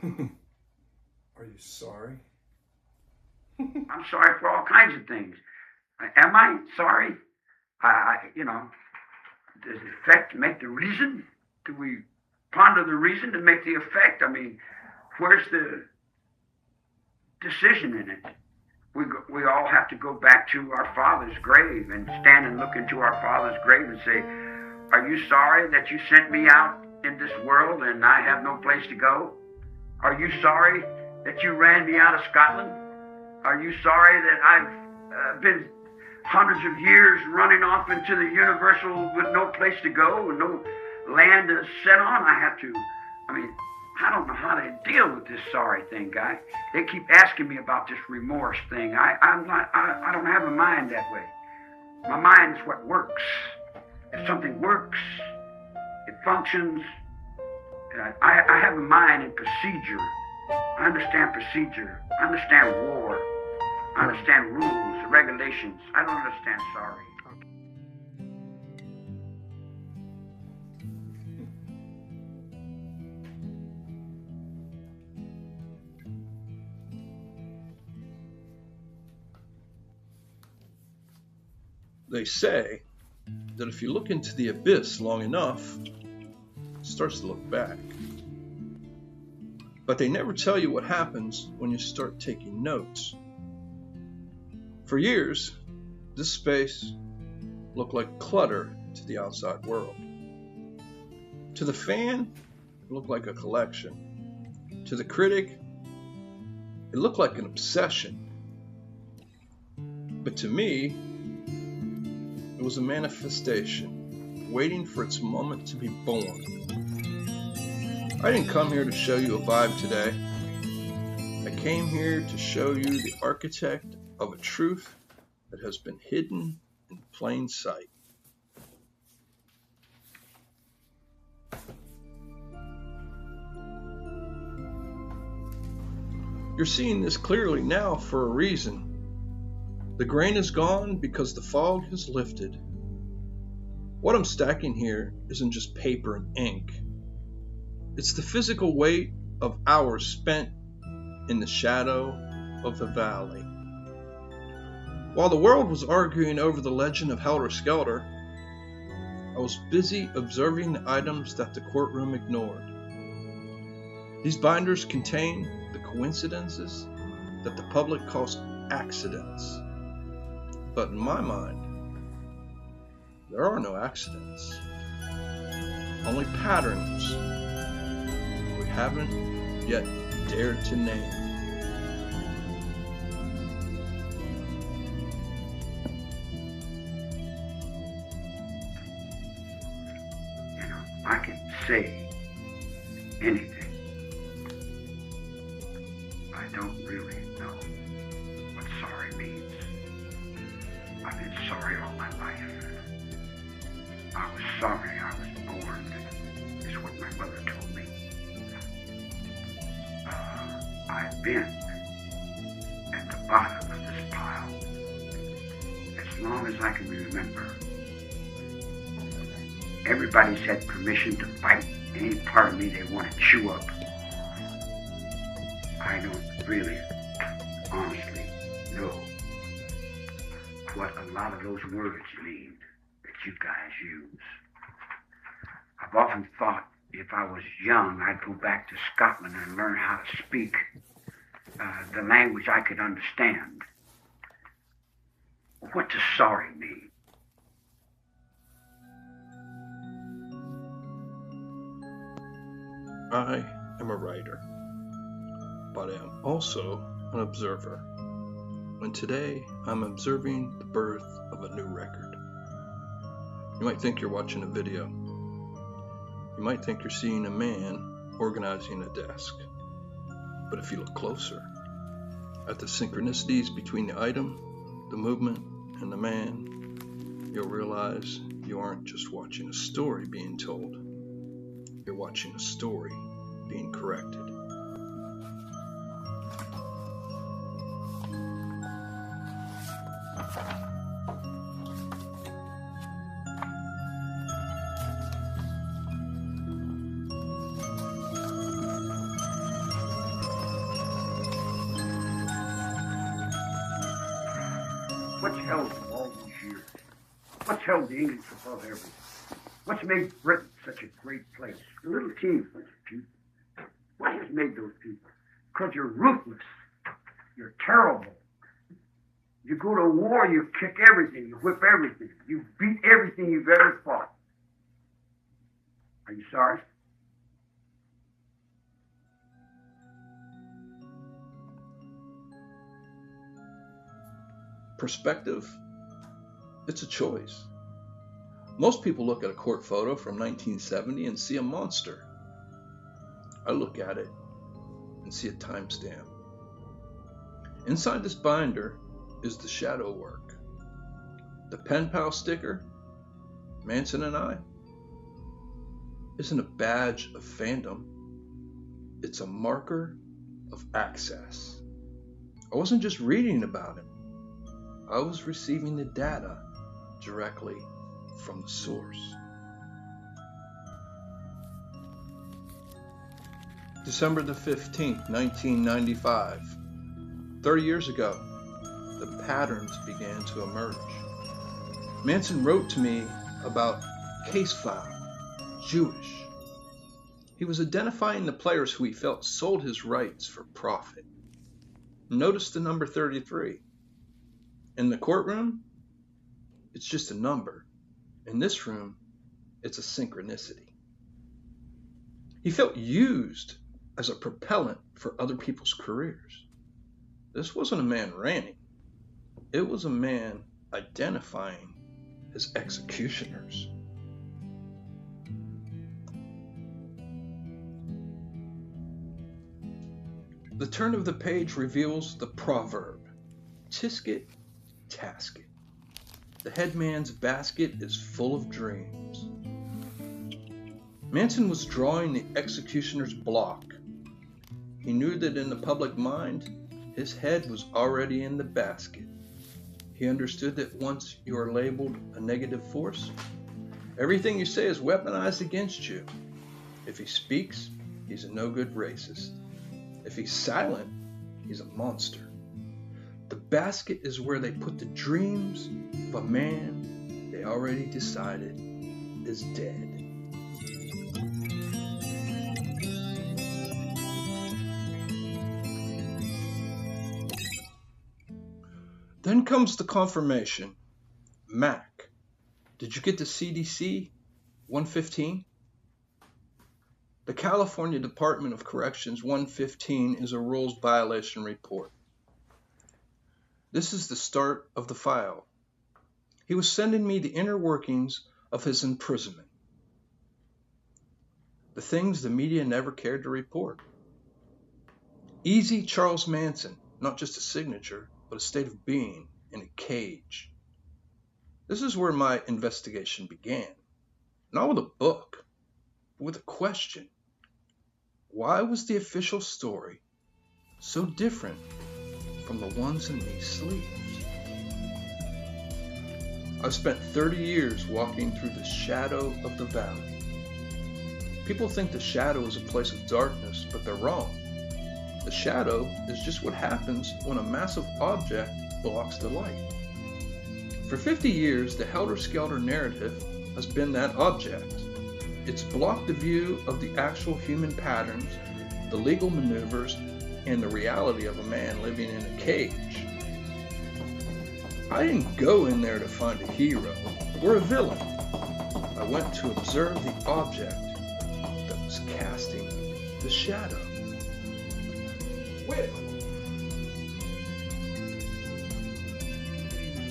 Are you sorry? I'm sorry for all kinds of things. Am I sorry? Does the effect make the reason? Do we ponder the reason to make the effect? I mean, where's the decision in it? We all have to go back to our Father's grave and stand and look into our Father's grave and say, are you sorry that you sent me out in this world and I have no place to go? Are you sorry that you ran me out of Scotland? Are you sorry that I've been hundreds of years running off into the universal with no place to go and no land to set on? I don't know how to deal with this sorry thing, guy. They keep asking me about this remorse thing. I don't have a mind that way. My mind is what works. If something works, it functions. I have a mind in procedure. I understand procedure. I understand war. I understand rules, regulations. I don't understand sorry. They say that if you look into the abyss long enough, it starts to look back. But they never tell you what happens when you start taking notes. For years, this space looked like clutter to the outside world. To the fan, it looked like a collection. To the critic, it looked like an obsession. But to me, it was a manifestation, waiting for its moment to be born. I didn't come here to show you a vibe today. I came here to show you the architect of a truth that has been hidden in plain sight. You're seeing this clearly now for a reason. The grain is gone because the fog has lifted. What I'm stacking here isn't just paper and ink. It's the physical weight of hours spent in the shadow of the valley. While the world was arguing over the legend of Helter Skelter, I was busy observing the items that the courtroom ignored. These binders contain the coincidences that the public calls accidents. But in my mind, there are no accidents, only patterns we haven't yet dared to name. I can say anything. I don't really know what sorry means. I've been sorry all my life. I was sorry I was born, is what my mother told me. I've been at the bottom of this pile as long as I can remember. Everybody's had permission to fight any part of me they want to chew up. I don't really, honestly know what a lot of those words mean that you guys use. I've often thought if I was young, I'd go back to Scotland and learn how to speak the language I could understand. What does sorry mean? I am a writer, but I am also an observer. And today I'm observing the birth of a new record. You might think you're watching a video. You might think you're seeing a man organizing a desk. But if you look closer at the synchronicities between the item, the movement, and the man, you'll realize you aren't just watching a story being told. You're watching a story being corrected. What's held them all these years? What's held the English above everything? What's made Britain such a great place? The little team of people. What has made those people? Because you're ruthless. You're terrible. You go to war, you kick everything, you whip everything, you beat everything you've ever fought. Are you sorry? Perspective, it's a choice. Most people look at a court photo from 1970 and see a monster. I look at it and see a timestamp. Inside this binder is the shadow work. The pen pal sticker, Manson and I, isn't a badge of fandom. It's a marker of access. I wasn't just reading about him. I was receiving the data directly from the source. December the 15th, 1995. 30 years ago, the patterns began to emerge. Manson wrote to me about case file, Jewish. He was identifying the players who he felt sold his rights for profit. Notice the number 33. In the courtroom, it's just a number. In this room, it's a synchronicity. He felt used as a propellant for other people's careers. This wasn't a man ranting. It was a man identifying his executioners. The turn of the page reveals the proverb, tisket, tasket. The headman's basket is full of dreams. Manson was drawing the executioner's block. He knew that in the public mind, his head was already in the basket. He understood that once you are labeled a negative force, everything you say is weaponized against you. If he speaks, he's a no-good racist. If he's silent, he's a monster. The basket is where they put the dreams of a man they already decided is dead. Then comes the confirmation. Mac, did you get the CDC 115? The California Department of Corrections 115 is a rules violation report. This is the start of the file. He was sending me the inner workings of his imprisonment. The things the media never cared to report. Easy Charles Manson, not just a signature, but a state of being in a cage. This is where my investigation began. Not with a book, but with a question. Why was the official story so different from the ones in these sleeves? I've spent 30 years walking through the shadow of the valley. People think the shadow is a place of darkness, but they're wrong. The shadow is just what happens when a massive object blocks the light. For 50 years, the helter-skelter narrative has been that object. It's blocked the view of the actual human patterns, the legal maneuvers, and the reality of a man living in a cage. I didn't go in there to find a hero or a villain. I went to observe the object that was casting the shadow. Whip!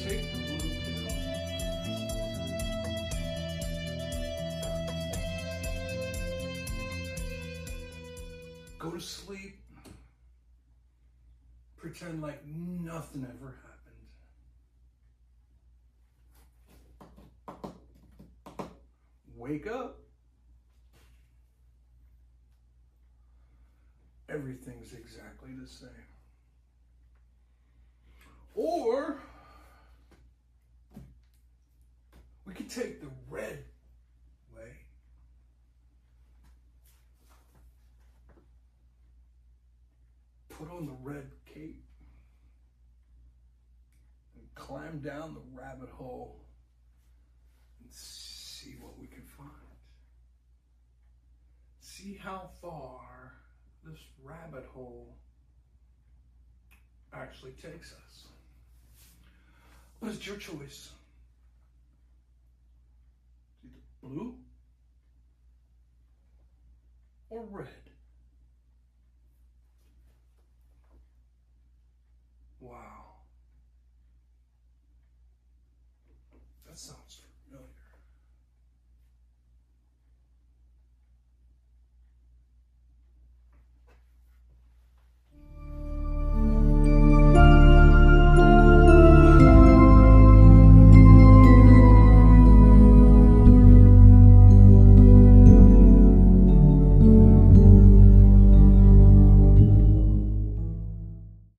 Take the blue pill. Go to sleep. Pretend like nothing ever happened. Wake up. Everything's exactly the same. Or we could take the red way. Put on the red cape and climb down the rabbit hole and see what we can find. See how far this rabbit hole actually takes us. But it's your choice. It's either blue or red. Wow. That sounds